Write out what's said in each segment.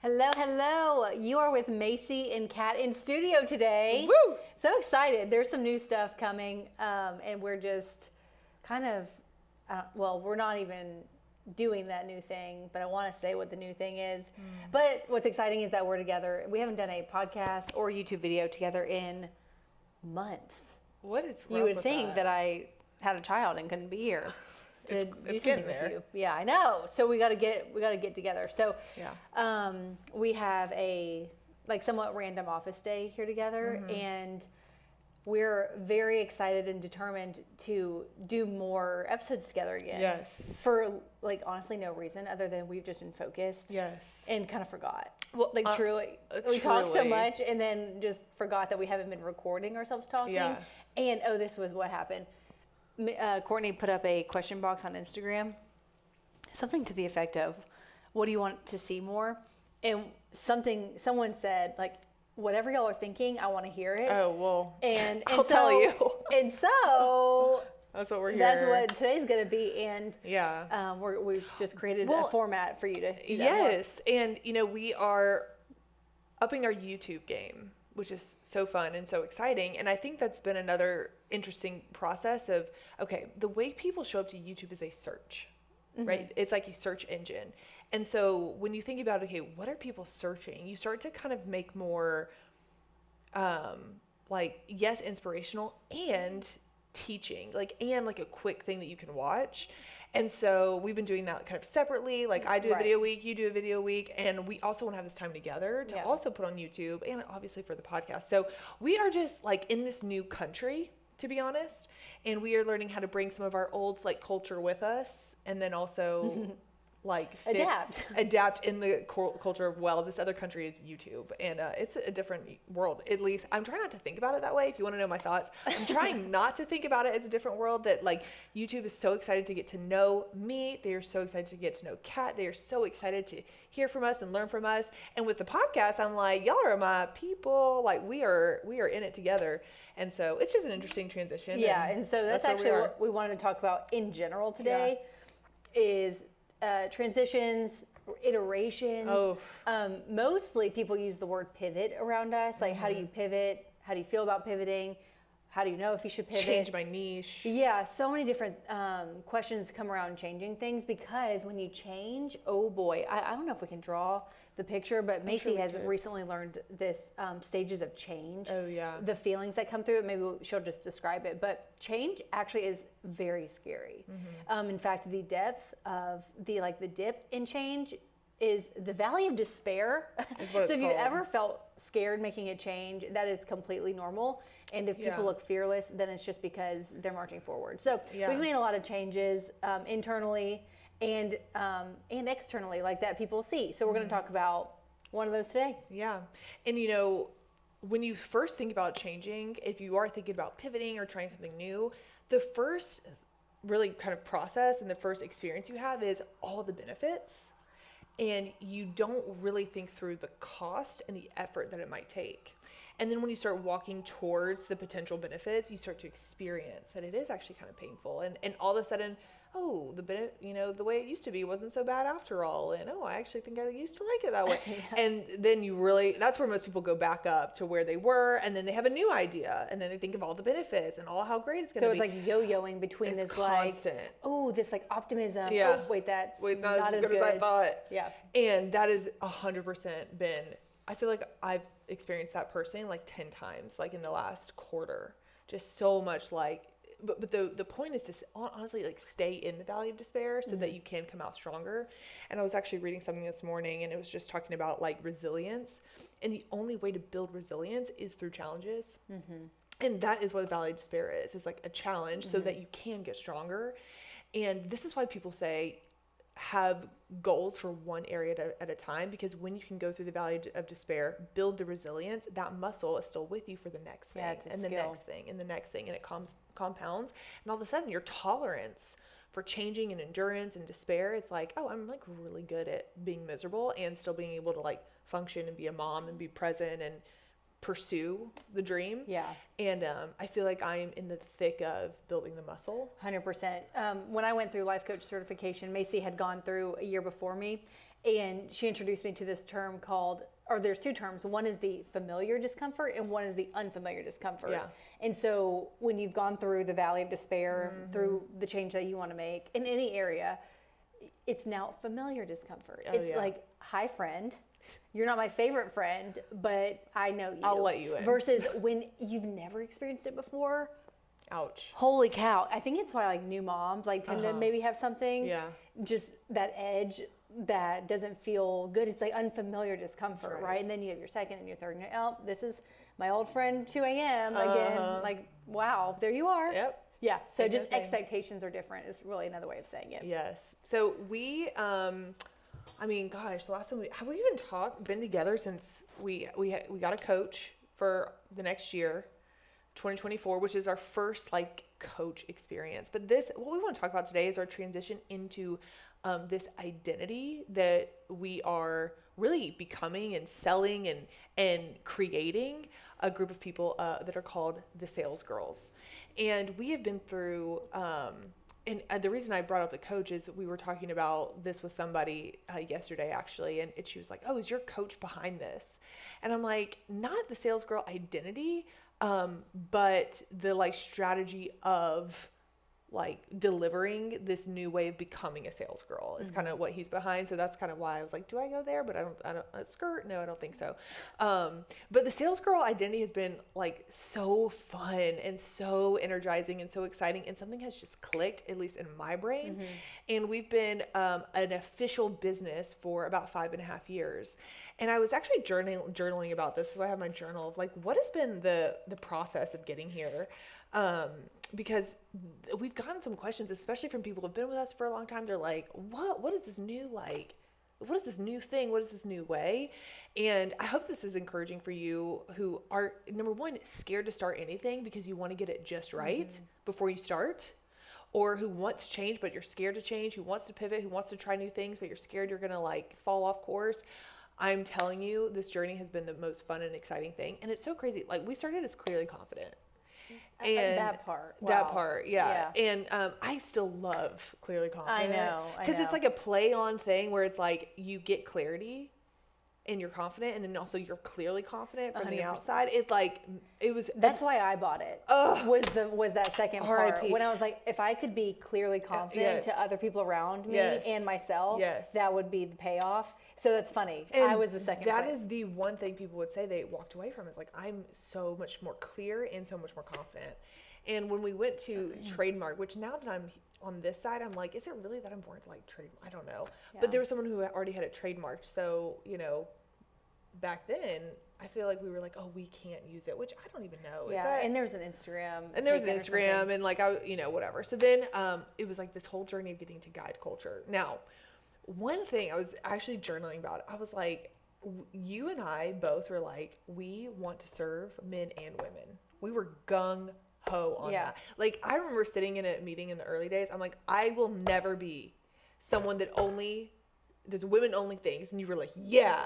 Hello, hello. You are with Macy and Kat in studio today. Woo! So excited. There's some new stuff coming, and we're just kind of, we're not even doing that new thing, but I want to say what the new thing is. But what's exciting is that we're together. We haven't done a podcast or YouTube video together in months. What is wrong You would with think that I had a child and couldn't be here to It's do getting something there. with you. Yeah, I know. So we got to get together. So Yeah. we have a somewhat random office day here together, and we're very excited and determined to do more episodes together again. Yes. For honestly no reason other than we've just been focused. Yes. And kind of forgot. Well, Truly. We talked so much and then just forgot that we haven't been recording ourselves talking. Yeah. And this was what happened. Courtney put up a question box on Instagram, something to the effect of, what do you want to see more? And someone said, whatever y'all are thinking, I want to hear it. Oh, well, And I'll tell you. And so That's what we're here. that's what today's going to be. And Yeah. we've just created a format for you to do that. Yes. And, we are upping our YouTube game, which is so fun and so exciting. And I think that's been another interesting process of, okay, the way people show up to YouTube is they search, right? It's like a search engine. And so when you think about, okay, what are people searching? You start to kind of make more, inspirational and teaching, and a quick thing that you can watch. And so we've been doing that kind of separately. I do a video a week, you do a video a week. And we also want to have this time together to also put on YouTube and obviously for the podcast. So we are just in this new country, to be honest. And we are learning how to bring some of our old culture with us. And then also adapt in the culture of, this other country is YouTube. And it's a different world. At least I'm trying not to think about it that way. If you want to know my thoughts, I'm trying not to think about it as a different world, that YouTube is so excited to get to know me. They are so excited to get to know Kat. They are so excited to hear from us and learn from us. And with the podcast, I'm like, y'all are my people. We are in it together. And so it's just an interesting transition. Yeah. And so that's actually what we wanted to talk about in general today is transitions, iterations. Mostly people use the word pivot around us. How do you pivot? How do you feel about pivoting? How do you know if you should pivot? Change my niche. Yeah, so many different questions come around changing things, because when you change, oh boy, I don't know if we can draw the picture, but Macy has recently learned this stages of change. Oh yeah. The feelings that come through it, maybe she'll just describe it, but change actually is very scary. In fact, the depth of the dip in change is the valley of despair. Is what so if it's you've called. ever felt scared making a change, that is completely normal. And if people look fearless, then it's just because they're marching forward. So we've made a lot of changes internally and externally, that people see. So we're going to talk about one of those today. Yeah. And when you first think about changing, if you are thinking about pivoting or trying something new, the first really kind of process and the first experience you have is all the benefits. And you don't really think through the cost and the effort that it might take. And then when you start walking towards the potential benefits, you start to experience that it is actually kind of painful. And all of a sudden, the way it used to be wasn't so bad after all. And I actually think I used to like it that way. And then that's where most people go back up to where they were. And then they have a new idea. And then they think of all the benefits and all how great it's going to be. So it's yo-yoing between it's this constant. this optimism. Yeah. Oh, wait, that's not as good as I thought. Yeah. And that is 100% been, I feel like I've experienced that personally 10 times, in the last quarter. Just so much but the point is to honestly stay in the valley of despair so that you can come out stronger. And I was actually reading something this morning, and it was just talking about resilience. And the only way to build resilience is through challenges. And that is what the valley of despair is. It's a challenge so that you can get stronger. And this is why people say have goals for one area at a time, because when you can go through the valley of despair, build the resilience, that muscle is still with you for the next thing and the next thing and the next thing, and it compounds. And all of a sudden your tolerance for changing and endurance and despair, it's I'm really good at being miserable and still being able to function and be a mom and be present and pursue the dream. Yeah. And I feel like I am in the thick of building the muscle. 100%. When I went through life coach certification, Macy had gone through a year before me, And she introduced me to this term called, or there's two terms. One is the familiar discomfort and one is the unfamiliar discomfort. Yeah. And so when you've gone through the valley of despair, through the change that you want to make in any area, it's now familiar discomfort. It's like, hi friend, you're not my favorite friend, but I know you. I'll let you in. Versus when you've never experienced it before. Ouch. Holy cow. I think it's why like new moms like tend to maybe have something. Yeah. Just that edge that doesn't feel good. It's like unfamiliar discomfort, right? And then you have your second and your third, and oh, this is my old friend 2 a.m. again. Like, wow, there you are. Yep. Yeah. So just expectations are different is really another way of saying it. Yes. So we, I mean, gosh, the last time have we even been together since we got a coach for the next year, 2024, which is our first like coach experience. But what we want to talk about today is our transition into this identity that we are really becoming and selling and creating a group of people that are called the Sales Girls. And we have been through, and the reason I brought up the coach is we were talking about this with somebody yesterday actually, and she was like, oh, is your coach behind this? And I'm like, not the Sales Girl identity, but the like strategy of like delivering this new way of becoming a sales girl is kind of what he's behind. So that's kind of why I was like, do I go there? But I don't skirt. No, I don't think so. But the sales girl identity has been like so fun and so energizing and so exciting. And something has just clicked, at least in my brain. And we've been an official business for about 5.5 years. And I was actually journaling about this. So I have my journal of like, what has been the process of getting here? Because we've gotten some questions, especially from people who've been with us for a long time. They're like, what is this new, like, what is this new thing? What is this new way? And I hope this is encouraging for you who are, number one, scared to start anything because you want to get it just right before you start, or who want to change, but you're scared to change, who wants to pivot, who wants to try new things, but you're scared you're going to like fall off course. I'm telling you, this journey has been the most fun and exciting thing. And it's so crazy. Like we started as Clearly Confident. And that part. Wow. That part, yeah. And I still love Clearly Confident. I know. Because it's like a play on thing where it's like you get clarity and you're confident, and then also you're clearly confident from 100%. The outside. That's why I bought it. Was that second part when I was like, if I could be clearly confident to other people around me and myself, that would be the payoff. So that's funny. And I was the second. That is the one thing people would say they walked away from is like, I'm so much more clear and so much more confident. And when we went to trademark, which now that I'm on this side, I'm like, is it really that important to like trademark? I don't know. Yeah. But there was someone who already had it trademarked. So, back then, I feel like we were like, oh, we can't use it, which I don't even know. Yeah, and there's an Instagram. And there was an Instagram and like, whatever. So then it was like this whole journey of getting to guide culture. Now, one thing I was actually journaling about, I was like, you and I both were like, we want to serve men and women. We were gung-ho on that. Like, I remember sitting in a meeting in the early days. I'm like, I will never be someone that only does women-only things. And you were like, yeah,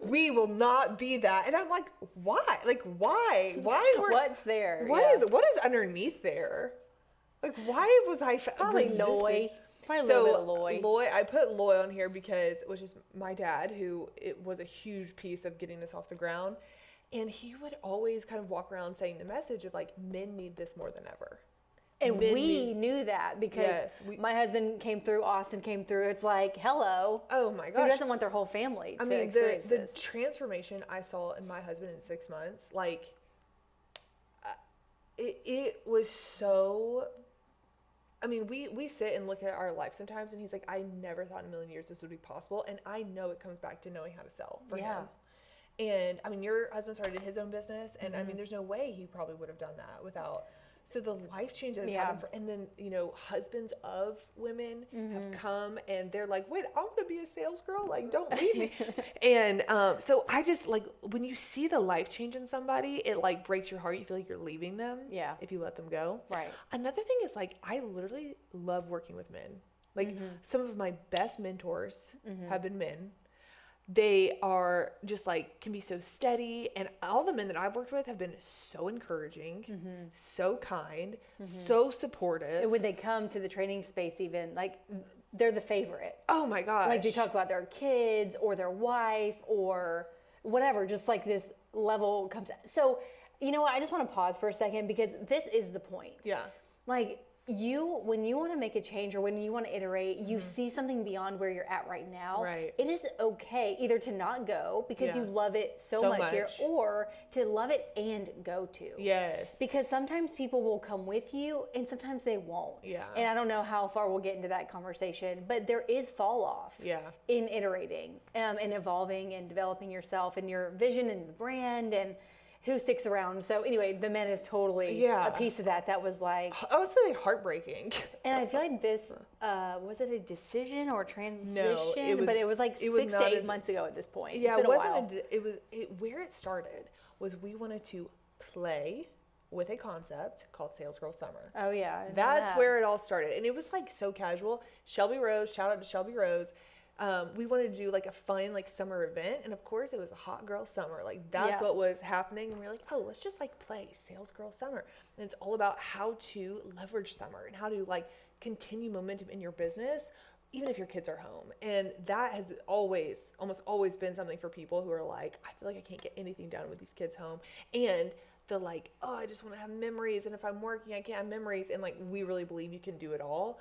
we will not be that. And I'm like, why? Like, why? What's there? What is underneath there? Like, why was I probably Loy? Probably a little bit of Loy, I put Loy on here because, which is my dad, who it was a huge piece of getting this off the ground. And he would always kind of walk around saying the message of like, men need this more than ever. And we knew that because my husband came through, Austin came through. It's like, hello. Oh my gosh. Who doesn't want their whole family to experience the transformation I saw in my husband in 6 months, like, it was so... I mean, we sit and look at our life sometimes, and he's like, I never thought in a million years this would be possible. And I know it comes back to knowing how to sell for him. And I mean, your husband started his own business, and I mean, there's no way he probably would have done that without. So the life change that has happened and then, husbands of women have come and they're like, wait, I want to be a sales girl. Like, don't leave me. And so I just like, when you see the life change in somebody, it like breaks your heart. You feel like you're leaving them if you let them go. Right. Another thing is like, I literally love working with men. Like some of my best mentors have been men. They are just like, can be so steady. And all the men that I've worked with have been so encouraging, so kind, so supportive. And when they come to the training space, even like they're the favorite. Oh my gosh. Like they talk about their kids or their wife or whatever, just like this level comes. So, you know what? I just want to pause for a second because this is the point. Yeah. Like when you want to make a change or when you want to iterate, you see something beyond where you're at right now. Right. It is okay either to not go because you love it so much here, or to love it and go to. Yes. Because sometimes people will come with you and sometimes they won't. Yeah. And I don't know how far we'll get into that conversation, but there is fall off. Yeah. In iterating and evolving and developing yourself and your vision and the brand and who sticks around. So anyway, the men is totally a piece of that. That was like, I was like heartbreaking. And I feel like this, was it a decision or transition? No, but it was like 6 to 8 months ago at this point. Yeah, it's been a while. Where it started was we wanted to play with a concept called Sales Girl Summer. Oh yeah. That's where it all started. And it was like so casual. Shelby Rose, shout out to Shelby Rose. We wanted to do like a fun like summer event, and of course it was a hot girl summer. Like that's what was happening, and we were like, oh, let's just like play Sales Girl Summer. And it's all about how to leverage summer and how to like continue momentum in your business, even if your kids are home. And that has almost always been something for people who are like, I feel like I can't get anything done with these kids home. And the like, oh, I just want to have memories, and if I'm working, I can't have memories. And like, we really believe you can do it all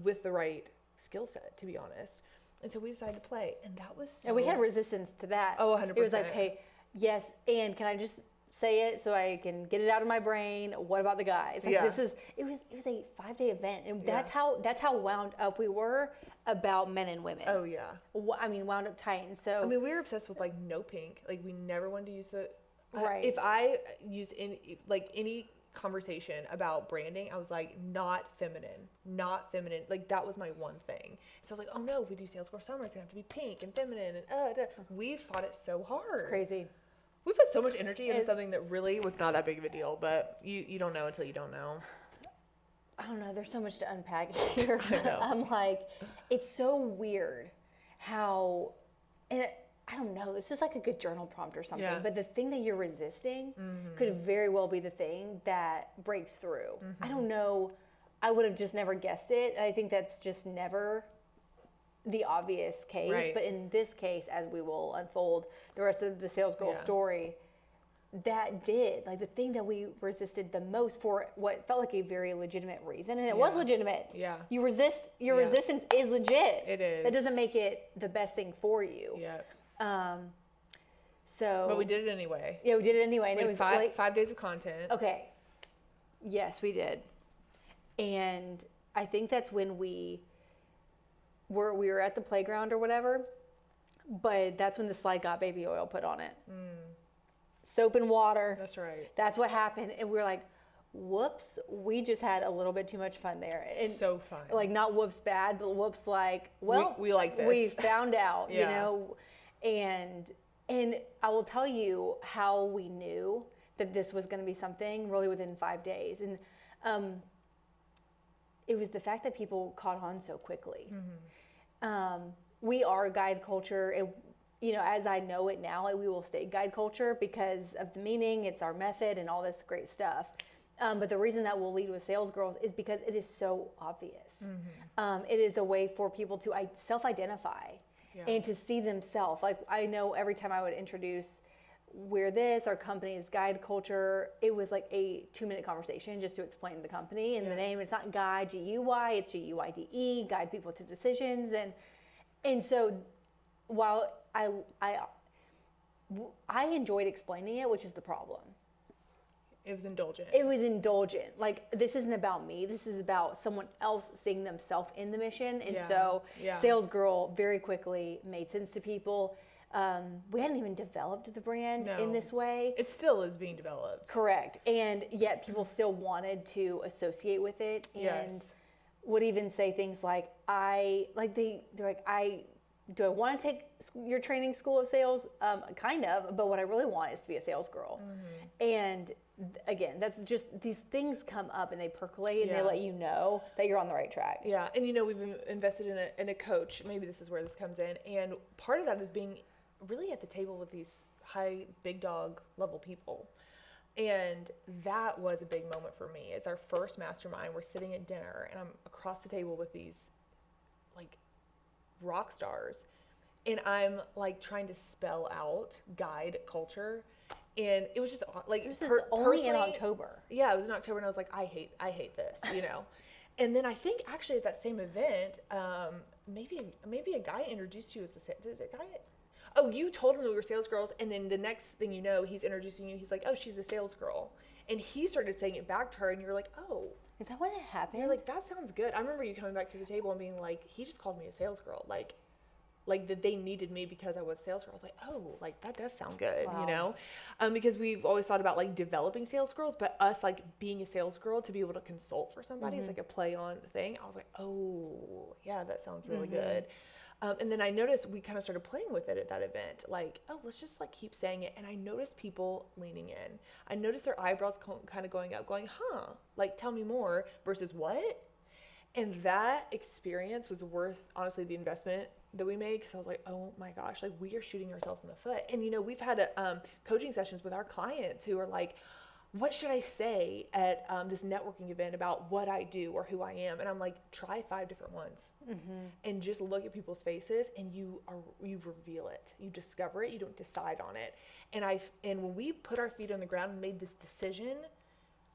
with the right skill set, to be honest. And so we decided to play, and that was so... And we had resistance to that. Oh, 100%. It was like, hey, yes, and can I just say it so I can get it out of my brain? What about the guys? Like it was a 5-day event, and that's how wound up we were about men and women. Oh yeah. I mean, wound up tight. And so I mean, we were obsessed with like no pink. Like we never wanted to use the right. If I use any conversation about branding, I was like, not feminine. Like that was my one thing. So I was like, oh no, if we do Sales Girl Summer, it's gonna have to be pink and feminine, and we fought it so hard. It's crazy. We put so much energy into something that really was not that big of a deal, but you don't know until you don't know. I don't know. There's so much to unpack here. I know. I'm like, it's so weird how, and I don't know, this is like a good journal prompt or something, but the thing that you're resisting could very well be the thing that breaks through. I don't know. I would have just never guessed it. I think that's just never the obvious case. Right. But in this case, as we will unfold the rest of the Sales Girl story, that did, like the thing that we resisted the most for what felt like a very legitimate reason, and it was legitimate. Yeah. Your resistance is legit. It is. That doesn't make it the best thing for you. Yeah. But we did it anyway. Yeah, we did it anyway. And we it was had 5 days of content. Okay. Yes, we did. And I think that's when we were at the playground or whatever, but that's when the slide got baby oil put on it. Soap and water. That's right. That's what happened. And we were like, whoops, we just had a little bit too much fun there. And so fun. Like not whoops bad, but whoops like, well, we like this. We found out, you know, and I will tell you how we knew that this was going to be something really within 5 days. And it was the fact that people caught on so quickly. We are guide culture, and you know, as I know it now, like, we will stay guide culture because of the meaning. It's our method and all this great stuff. But the reason that we'll lead with Sales Girls is because it is so obvious. It is a way for people to self-identify and to see themselves. Like I know every time I would introduce we're this, our company is guide culture, it was like a 2-minute conversation just to explain the company and the name. It's not guide, G-U-Y, it's G-U-I-D-E, guide people to decisions. And so while I enjoyed explaining it, which is the problem. It was indulgent. It was indulgent. Like, this isn't about me. This is about someone else seeing themselves in the mission. And so Sales Girl very quickly made sense to people. We hadn't even developed the brand in this way. It still is being developed. Correct. And yet people still wanted to associate with it and would even say things like, do I want to take your training school of sales? Kind of, but what I really want is to be a sales girl. And again, that's just, these things come up and they percolate and they let you know that you're on the right track. Yeah, and you know, we've invested in a coach. Maybe this is where this comes in. And part of that is being really at the table with these high, big dog level people. And that was a big moment for me. It's our first mastermind. We're sitting at dinner and I'm across the table with these like rock stars, and I'm like trying to spell out guide culture, and it was just like This is only in October. Yeah, it was in October, and I was like, I hate this, you know. And then I think actually at that same event, maybe a guy introduced you as did a guy? Oh, you told him that we were sales girls, and then the next thing you know, he's introducing you. He's like, oh, she's a sales girl, and he started saying it back to her, and you're like, oh. Is that what it happened? You're like, that sounds good. I remember you coming back to the table and being like, he just called me a sales girl, like that they needed me because I was a sales girl. I was like, oh, like that does sound good, wow. you know? Because we've always thought about like developing sales girls, but us like being a sales girl to be able to consult for somebody is like a play on thing. I was like, oh, yeah, that sounds really good. And then I noticed we kind of started playing with it at that event. Like, oh, let's just like keep saying it. And I noticed people leaning in. I noticed their eyebrows kind of going up, going, huh, like tell me more versus what? And that experience was worth, honestly, the investment that we made, because I was like, oh my gosh, like we are shooting ourselves in the foot. And, you know, we've had coaching sessions with our clients who are like, what should I say at this networking event about what I do or who I am? And I'm like, try 5 different ones and just look at people's faces, and you reveal it. You discover it. You don't decide on it. And when we put our feet on the ground and made this decision,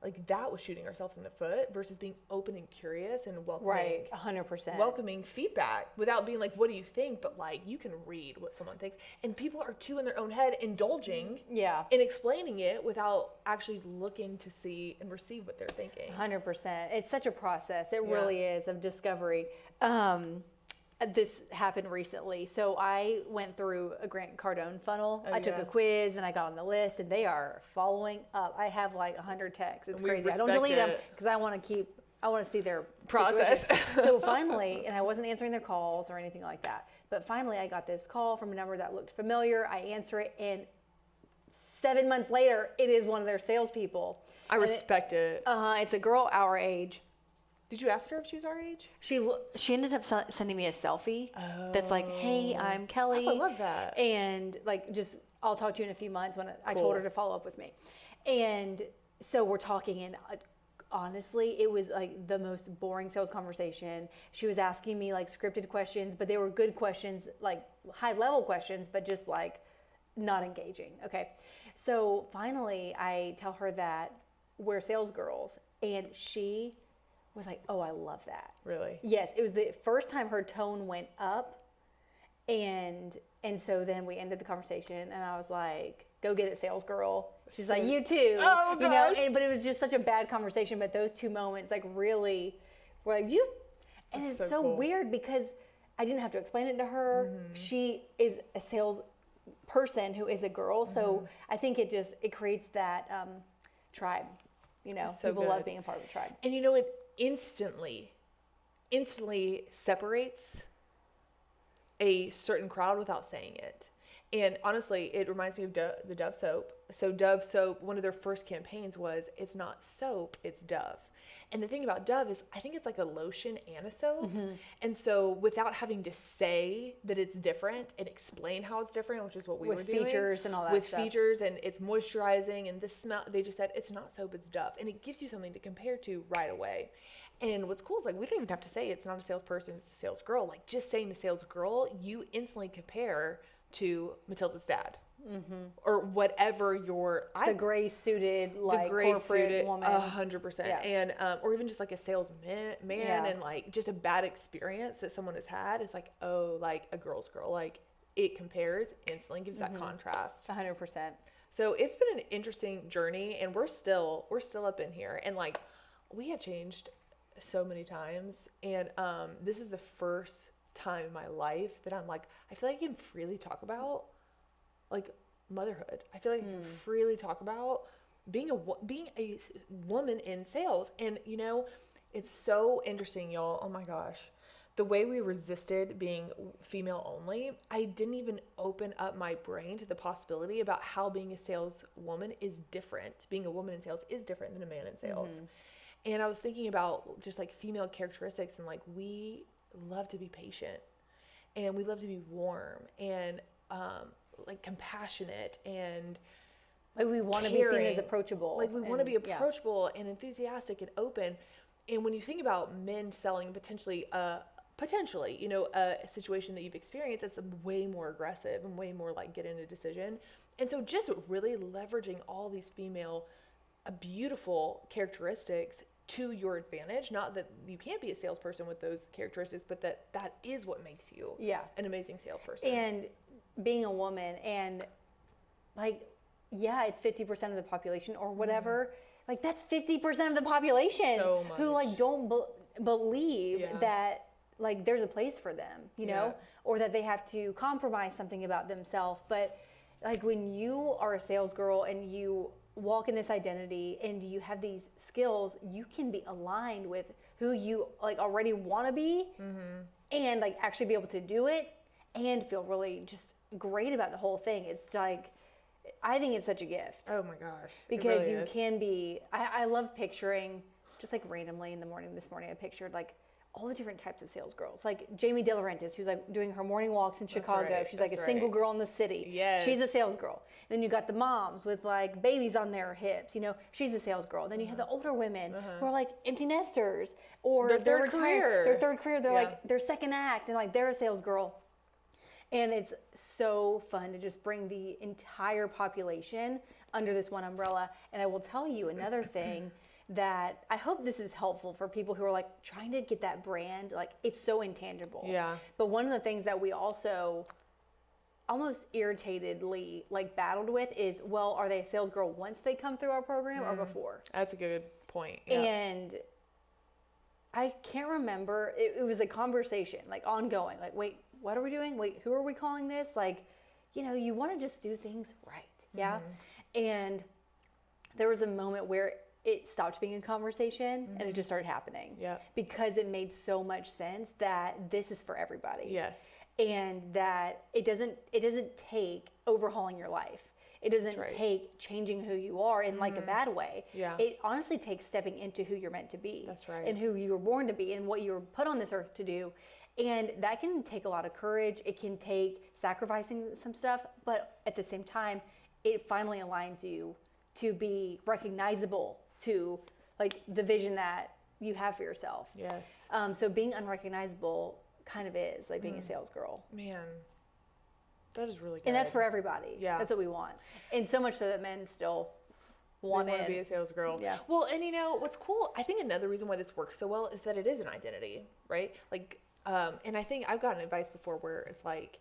like that was shooting ourselves in the foot versus being open and curious and welcoming. Right, 100%. Welcoming feedback without being like, what do you think? But like, you can read what someone thinks. And people are too in their own head indulging and explaining it without actually looking to see and receive what they're thinking. 100%. It's such a process. It really is, of discovery. This happened recently. So I went through a Grant Cardone funnel. I took a quiz and I got on the list, and they are following up. I have like 100 texts. It's crazy. I don't delete them because I want to see their process. So finally, and I wasn't answering their calls or anything like that, but finally I got this call from a number that looked familiar. I answer it, and 7 months later, it is one of their salespeople. I respect it. It's a girl our age. Did you ask her if she was our age? She ended up sending me a selfie that's like, hey, I'm Kelly. Oh, I love that. And like, just, I'll talk to you in a few months, when I told her to follow up with me. And so we're talking, and honestly, it was like the most boring sales conversation. She was asking me like scripted questions, but they were good questions, like high level questions, but just like not engaging. Okay. So finally I tell her that we're sales girls, and she was like, oh, I love that. Really? Yes. It was the first time her tone went up. And so then we ended the conversation, and I was like, go get it, sales girl. She's like, you too. Oh, gosh. You know, but it was just such a bad conversation. But those 2 moments like really were like, you. And That's it's so cool. weird because I didn't have to explain it to her. She is a sales person who is a girl. So I think it creates that tribe. You know, so people good. love being a part of a tribe. And you know, it instantly separates a certain crowd without saying it. And honestly, it reminds me of the Dove soap. So Dove soap, one of their first campaigns was, it's not soap, it's Dove. And the thing about Dove is, I think it's like a lotion and a soap. And so without having to say that it's different and explain how it's different, which is what we were doing. With features and all that with stuff. With features, and it's moisturizing, and this smell, they just said, it's not soap, it's Dove. And it gives you something to compare to right away. And what's cool is like, we don't even have to say it's not a salesperson, it's a sales girl. Like just saying the sales girl, you instantly compare to Matilda's dad. Or whatever the gray suited, like corporate woman. 100%. And, or even just like a salesman and like just a bad experience that someone has had. It's like, oh, like a girl's girl, like it compares instantly, gives that contrast. 100%. So it's been an interesting journey, and we're still up in here, and like we have changed so many times. And, this is the first time in my life that I'm like, I feel like I can freely talk about like motherhood. I feel like I can freely talk about being a woman in sales. And you know, it's so interesting, y'all. Oh my gosh. The way we resisted being female only, I didn't even open up my brain to the possibility about how being a saleswoman is different. Being a woman in sales is different than a man in sales. And I was thinking about just like female characteristics, and like we love to be patient, and we love to be warm, and like compassionate, and like we want to be seen as approachable. Like we want to be approachable and enthusiastic and open. And when you think about men selling potentially a potentially, you know, a situation that you've experienced that's way more aggressive and way more like get in a decision. And so just really leveraging all these female beautiful characteristics to your advantage. Not that you can't be a salesperson with those characteristics, but that is what makes you an amazing salesperson. And being a woman and like, yeah, it's 50% of the population or whatever. Like that's 50% of the population who like don't believe that like there's a place for them, you know, or that they have to compromise something about themselves. But like when you are a sales girl and you walk in this identity and you have these skills, you can be aligned with who you like already want to be and like actually be able to do it and feel really just great about the whole thing. It's like, I think it's such a gift. Oh my gosh. Because really you can be, I love picturing, just like randomly in the morning, this morning I pictured like all the different types of sales girls. Like Jamie De Laurentiis, who's like doing her morning walks in Chicago. Right. She's like a single girl in the city. Yes. She's a sales girl. And then you got the moms with like babies on their hips, you know, she's a sales girl. Then you have the older women who are like empty nesters or their they're third career. Their third career, they're like their second act and like they're a sales girl. And it's so fun to just bring the entire population under this one umbrella. And I will tell you another thing that I hope this is helpful for people who are like trying to get that brand. Like it's so intangible. Yeah. But one of the things that we also almost irritatedly like battled with is, well, are they a sales girl once they come through our program or before? That's a good point. Yeah. And I can't remember. It was a conversation, like ongoing. Like, wait, what are we doing? Wait, who are we calling this? Like, you know, you want to just do things right. Yeah. And there was a moment where it stopped being a conversation and it just started happening. Yeah. Because it made so much sense that this is for everybody. Yes. And that it doesn't take overhauling your life. It doesn't take changing who you are in like a bad way. Yeah. It honestly takes stepping into who you're meant to be. That's right. And who you were born to be and what you were put on this earth to do. And that can take a lot of courage. It can take sacrificing some stuff, but at the same time, it finally aligns you to be recognizable to like the vision that you have for yourself. Yes. So being unrecognizable kind of is like being a sales girl. Man, that is really good. And that's for everybody. Yeah. That's what we want. And so much so that men still want to be a sales girl. Yeah. Well, and you know, what's cool, I think another reason why this works so well is that it is an identity, right? Like, and I think I've gotten advice before where it's like,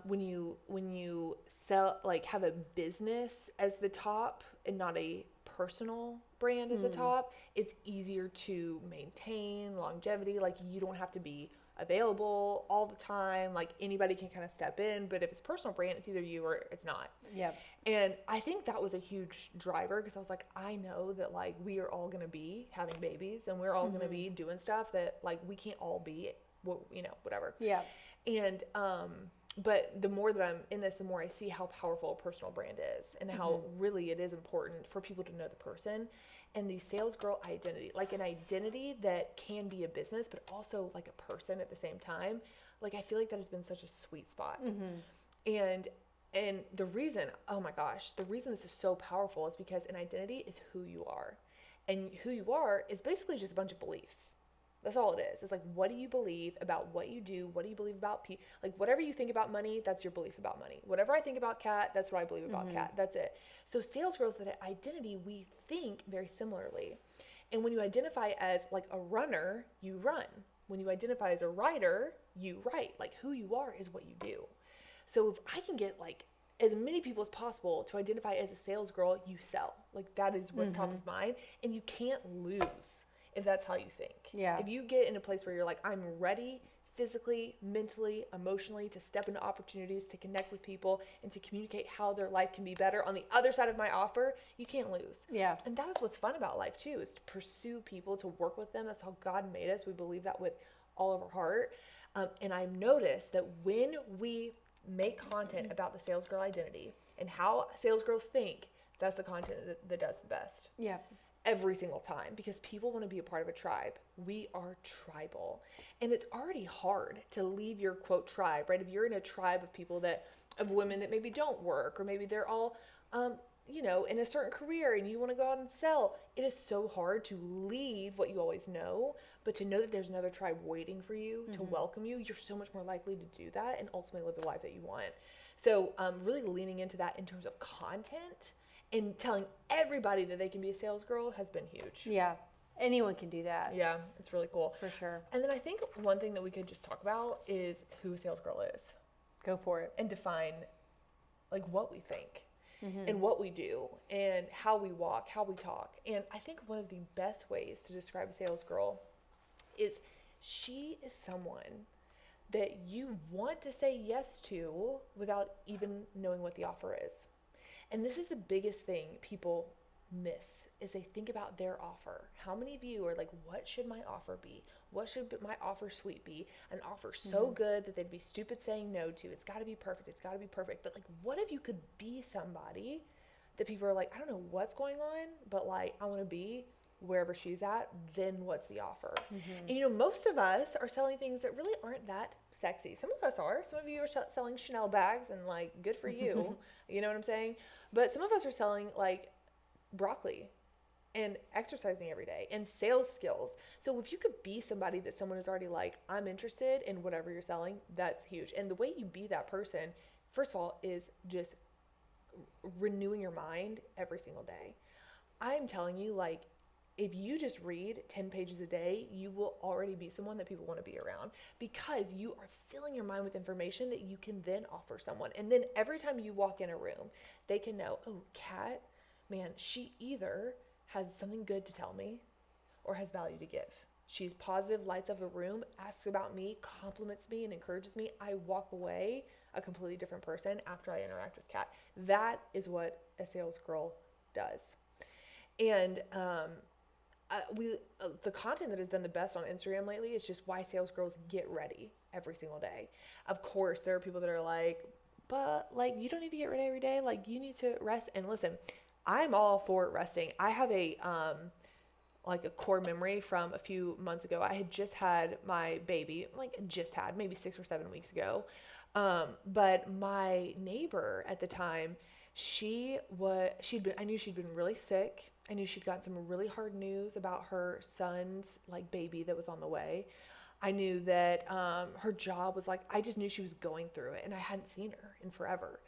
when you sell, like have a business as the top and not a personal brand as the top, it's easier to maintain longevity. Like you don't have to be available all the time. Like anybody can kind of step in, but if it's personal brand, it's either you or it's not. Yep. And I think that was a huge driver because I was like, I know that like we are all going to be having babies and we're all going to be doing stuff that like we can't all be, you know, whatever. Yeah. And, but the more that I'm in this, the more I see how powerful a personal brand is and how really it is important for people to know the person and the sales girl identity, like an identity that can be a business, but also like a person at the same time. Like, I feel like that has been such a sweet spot. And the reason, oh my gosh, the reason this is so powerful is because an identity is who you are. And who you are is basically just a bunch of beliefs. That's all it is. It's like, what do you believe about what you do? What do you believe about people? Like, whatever you think about money, that's your belief about money. Whatever I think about Kat, that's what I believe about Kat. That's it. So sales girls, that identity, we think very similarly. And when you identify as like a runner, you run. When you identify as a writer, you write. Like, who you are is what you do. So if I can get like as many people as possible to identify as a sales girl, you sell. Like, that is what's top of mind. And you can't lose if that's how you think. Yeah. If you get in a place where you're like, I'm ready physically, mentally, emotionally to step into opportunities, to connect with people, and to communicate how their life can be better on the other side of my offer, you can't lose. Yeah. And that is what's fun about life too, is to pursue people, to work with them. That's how God made us. We believe that with all of our heart. And I've noticed that when we make content about the sales girl identity and how sales girls think, that's the content that does the best. Yeah. Every single time, because people want to be a part of a tribe. We are tribal, and it's already hard to leave your quote tribe, right? If you're in a tribe of people of women that maybe don't work, or maybe they're all in a certain career and you want to go out and sell, it is so hard to leave what you always know, but to know that there's another tribe waiting for you to welcome you, you're so much more likely to do that and ultimately live the life that you want. So really leaning into that in terms of content and telling everybody that they can be a sales girl has been huge. Yeah. Anyone can do that. Yeah, it's really cool. For sure. And then I think one thing that we could just talk about is who a sales girl is. Go for it. And define like what we think and what we do and how we walk, how we talk. And I think one of the best ways to describe a sales girl is she is someone that you want to say yes to without even knowing what the offer is. And this is the biggest thing people miss, is they think about their offer. How many of you are like, what should my offer be? What should my offer suite be? An offer so good that they'd be stupid saying no to. It's got to be perfect. It's got to be perfect. But like, what if you could be somebody that people are like, I don't know what's going on, but like, I want to be wherever she's at, then what's the offer? And most of us are selling things that really aren't that sexy. Some of us are. Some of you are selling Chanel bags and like, good for you. You know what I'm saying? But some of us are selling like broccoli and exercising every day and sales skills. So if you could be somebody that someone is already like, I'm interested in whatever you're selling, that's huge. And the way you be that person, first of all, is just renewing your mind every single day. I'm telling you, like, if you just read 10 pages a day, you will already be someone that people want to be around, because you are filling your mind with information that you can then offer someone. And then every time you walk in a room, they can know, oh, Kat, man, she either has something good to tell me or has value to give. She's positive, lights up a room, asks about me, compliments me, and encourages me. I walk away a completely different person after I interact with Kat. That is what a sales girl does. And the content that has done the best on Instagram lately is just why sales girls get ready every single day. Of course, there are people that are like, but like, you don't need to get ready every day. Like, you need to rest. And listen, I'm all for resting. I have a core memory from a few months ago. I had just had my baby, maybe 6 or 7 weeks ago. But my neighbor at the time, I knew she'd been really sick. I knew she'd gotten some really hard news about her son's like baby that was on the way. I knew that her job was I just knew she was going through it, and I hadn't seen her in forever.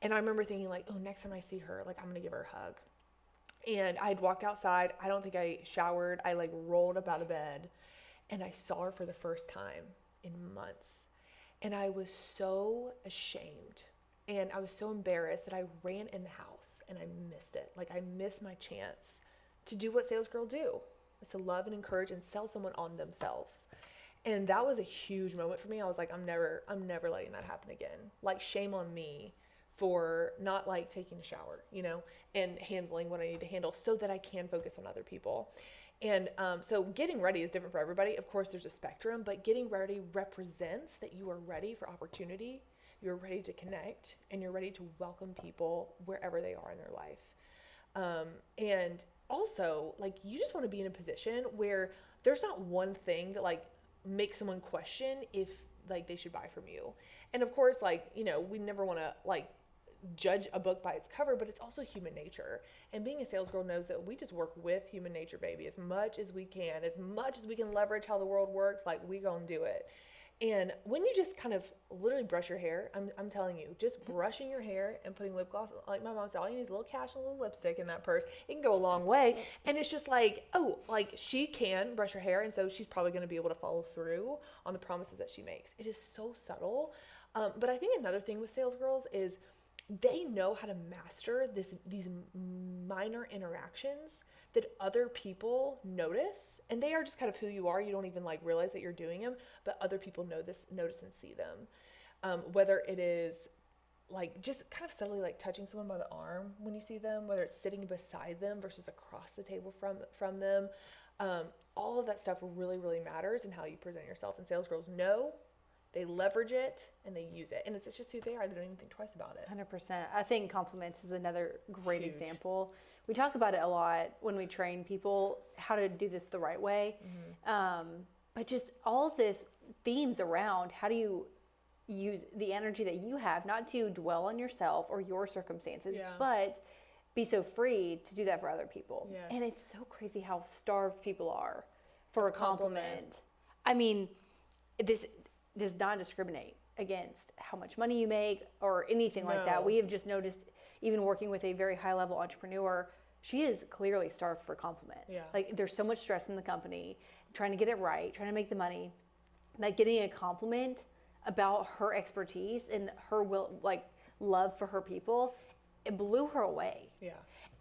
And I remember thinking like, oh, next time I see her, like, I'm going to give her a hug. And I had walked outside. I don't think I showered. I like rolled up out of bed, and I saw her for the first time in months. And I was so ashamed, and I was so embarrassed that I ran in the house, and I missed it. Like, I missed my chance to do what sales girls do, is to love and encourage and sell someone on themselves. And that was a huge moment for me. I was like, I'm never letting that happen again. Like, shame on me for not like taking a shower, and handling what I need to handle so that I can focus on other people. And so getting ready is different for everybody. Of course, there's a spectrum, but getting ready represents that you are ready for opportunity, you're ready to connect, and you're ready to welcome people wherever they are in their life. And also, like, you just want to be in a position where there's not one thing that like makes someone question if like they should buy from you. And of course, like, we never want to like judge a book by its cover, but it's also human nature. And being a sales girl knows that we just work with human nature, baby, as much as we can leverage how the world works, like, we gonna do it. And when you just kind of literally brush your hair, I'm telling you, just brushing your hair and putting lip gloss, like my mom said, all you need is a little cash and a little lipstick in that purse. It can go a long way. And it's just like, oh, like, she can brush her hair, and so she's probably going to be able to follow through on the promises that she makes. It is so subtle. But I think another thing with sales girls is they know how to master these minor interactions that other people notice, and they are just kind of who you are. You don't even like realize that you're doing them, but other people notice and see them. Whether it is like just kind of subtly like touching someone by the arm when you see them, whether it's sitting beside them versus across the table from them, all of that stuff really, really matters in how you present yourself. And sales girls know, they leverage it, and they use it. And it's just who they are. They don't even think twice about it. 100%. I think compliments is another great Huge. Example. We talk about it a lot when we train people how to do this the right way. But just all of this themes around how do you use the energy that you have, not to dwell on yourself or your circumstances, but be so free to do that for other people. Yes. And it's so crazy how starved people are for a compliment. I mean, this does not discriminate against how much money you make or anything like that. No. We have just noticed, even working with a very high level entrepreneur, she is clearly starved for compliments. Yeah. Like there's so much stress in the company, trying to get it right, trying to make the money, that getting a compliment about her expertise and her love for her people, it blew her away. Yeah.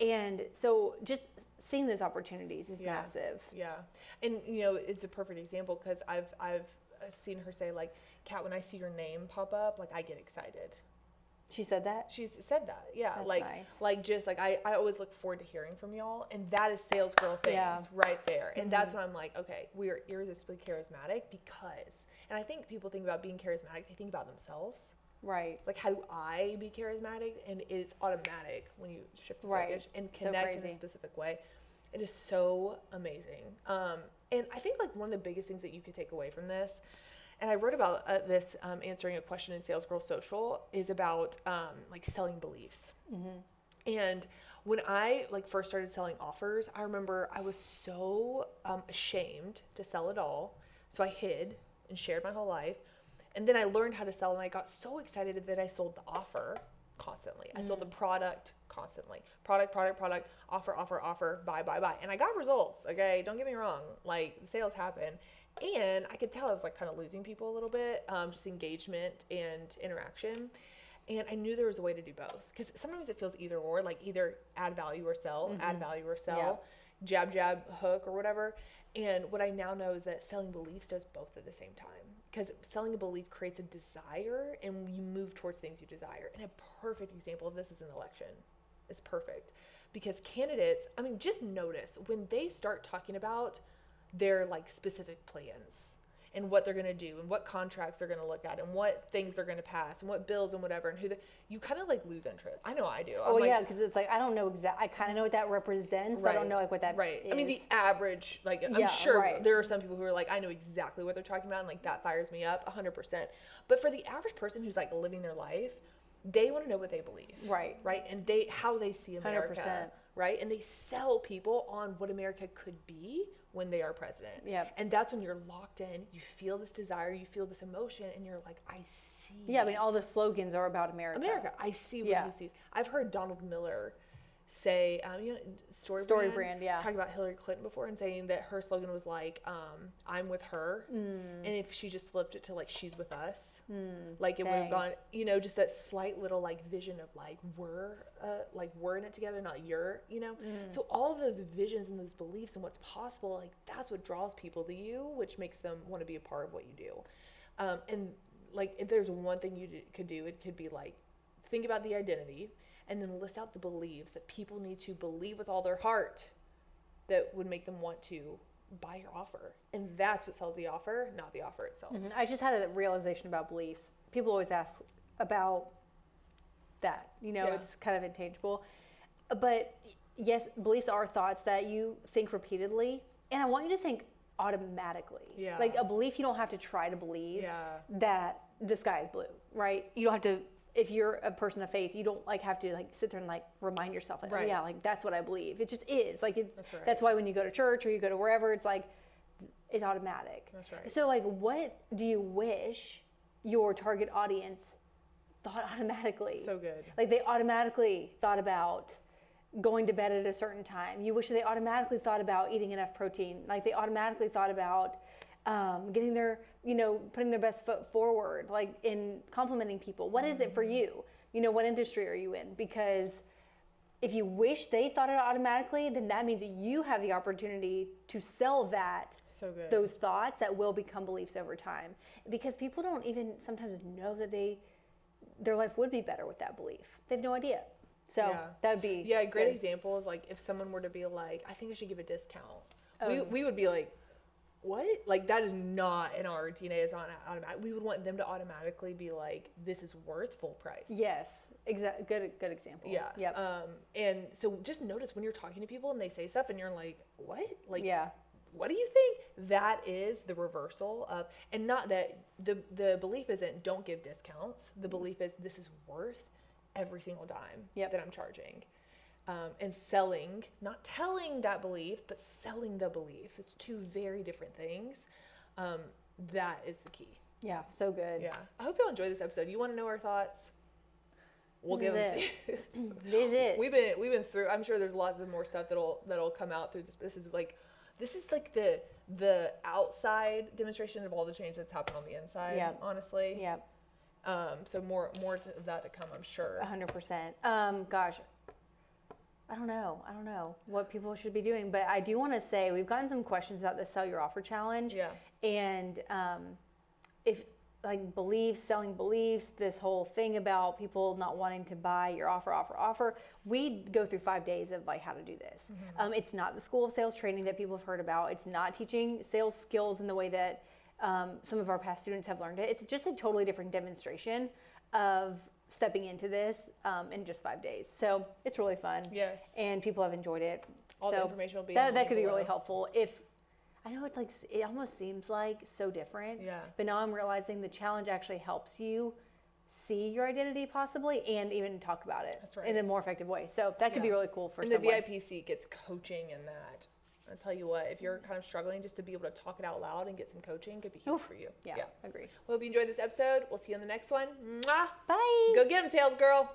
And so just seeing those opportunities is massive. Yeah. And you know, it's a perfect example because I've seen her say like, Kat, when I see your name pop up, like I get excited. She said that? She's said that. Yeah. That's like nice. like just like I always look forward to hearing from y'all, and that is sales girl things right there. And that's when I'm like, okay, we are irresistibly charismatic because, and I think people think about being charismatic, they think about themselves. Right. Like, how do I be charismatic? And it's automatic when you shift the focus and connect in a specific way. It is so amazing. And I think like one of the biggest things that you could take away from this, and I wrote about this answering a question in Sales Girl Social, is about like selling beliefs. And when I like first started selling offers, I remember I was so ashamed to sell at all. So I hid and shared my whole life. And then I learned how to sell, and I got so excited that I sold the offer constantly. I sold the product constantly. Product, offer, buy. And I got results, okay? Don't get me wrong. Like, sales happen. And I could tell I was like kind of losing people a little bit, just engagement and interaction. And I knew there was a way to do both. Because sometimes it feels either or, like either add value or sell, jab, hook, or whatever. And what I now know is that selling beliefs does both at the same time. Because selling a belief creates a desire, and you move towards things you desire. And a perfect example of this is an election. It's perfect. Because candidates, I mean, just notice when they start talking about their like specific plans and what they're going to do and what contracts they're going to look at and what things they're going to pass and what bills and whatever, and you kind of like lose interest. I know I do. Oh, yeah, because it's like, I don't know I kind of know what that represents, but I don't know like what that is. I mean, the average, like, I'm sure there are some people who are like, I know exactly what they're talking about, and like that fires me up 100%. But for the average person who's like living their life, they want to know what they believe. Right. And how they see America. 100%. Right? And they sell people on what America could be when they are president. Yep. And that's when you're locked in, you feel this desire, you feel this emotion, and you're like, I see. Yeah, I mean, all the slogans are about America. I see what he sees. I've heard Donald Miller say, Story Brand, talking about Hillary Clinton before and saying that her slogan was like, I'm with her. And if she just flipped it to like, she's with us, like it would have gone, just that slight little like vision of like, we're in it together, not you're, So all of those visions and those beliefs and what's possible, like that's what draws people to you, which makes them want to be a part of what you do. And like, if there's one thing you could do, it could be like, think about the identity, and then list out the beliefs that people need to believe with all their heart that would make them want to buy your offer. And that's what sells the offer, not the offer itself. I just had a realization about beliefs. People always ask about that. It's kind of intangible. But yes, beliefs are thoughts that you think repeatedly. And I want you to think automatically. Yeah. Like a belief, you don't have to try to believe that the sky is blue, right? You don't have to. If you're a person of faith, you don't like have to like sit there and like remind yourself, like, oh, yeah, like that's what I believe. It just is. Like that's why when you go to church or you go to wherever, it's like it's automatic. That's right. So like, what do you wish your target audience thought automatically? So good. Like they automatically thought about going to bed at a certain time. You wish they automatically thought about eating enough protein. Like they automatically thought about getting their, putting their best foot forward, like in complimenting people. What is it for you? What industry are you in? Because if you wish they thought it automatically, then that means that you have the opportunity to sell those thoughts that will become beliefs over time. Because people don't even sometimes know that their life would be better with that belief. They have no idea. So that would be a great example is like if someone were to be like, I think I should give a discount. We would be like, what? Like that is not in our DNA. It's not automatic. We would want them to automatically be like, this is worth full price. Yes, exactly. Good example. Yeah. Yep. And so just notice when you're talking to people and they say stuff and you're like, what? Like, what do you think? That is the reversal of, and not that the belief isn't don't give discounts. The belief is this is worth every single dime that I'm charging. and selling, not telling that belief, but selling the belief. It's two very different things. That is the key. Yeah, so good. Yeah. I hope y'all enjoy this episode. You want to know our thoughts? We'll give them to you. This is it. We've been through. I'm sure there's lots of more stuff that'll come out through this. This is like the outside demonstration of all the change that's happened on the inside. Yeah. Honestly. Yeah. So more of that to come, I'm sure. 100%. Gosh, I don't know what people should be doing, but I do want to say we've gotten some questions about the Sell Your Offer Challenge. Yeah. And if like selling beliefs, this whole thing about people not wanting to buy your offer, we go through 5 days of like how to do this. Mm-hmm. It's not the school of sales training that people have heard about. It's not teaching sales skills in the way that some of our past students have learned it. It's just a totally different demonstration of stepping into this in just 5 days. So it's really fun. Yes. And people have enjoyed it. All the information will be that could be really helpful. If I know it's like it almost seems like so different. Yeah. But now I'm realizing the challenge actually helps you see your identity possibly and even talk about it in a more effective way. So that could be really cool for someone. And the VIP seat gets coaching in that. I'll tell you what, if you're kind of struggling just to be able to talk it out loud and get some coaching, could be huge for you. Yeah, agreed. Well, hope you enjoyed this episode. We'll see you on the next one. Mwah! Bye. Go get them, sales girl.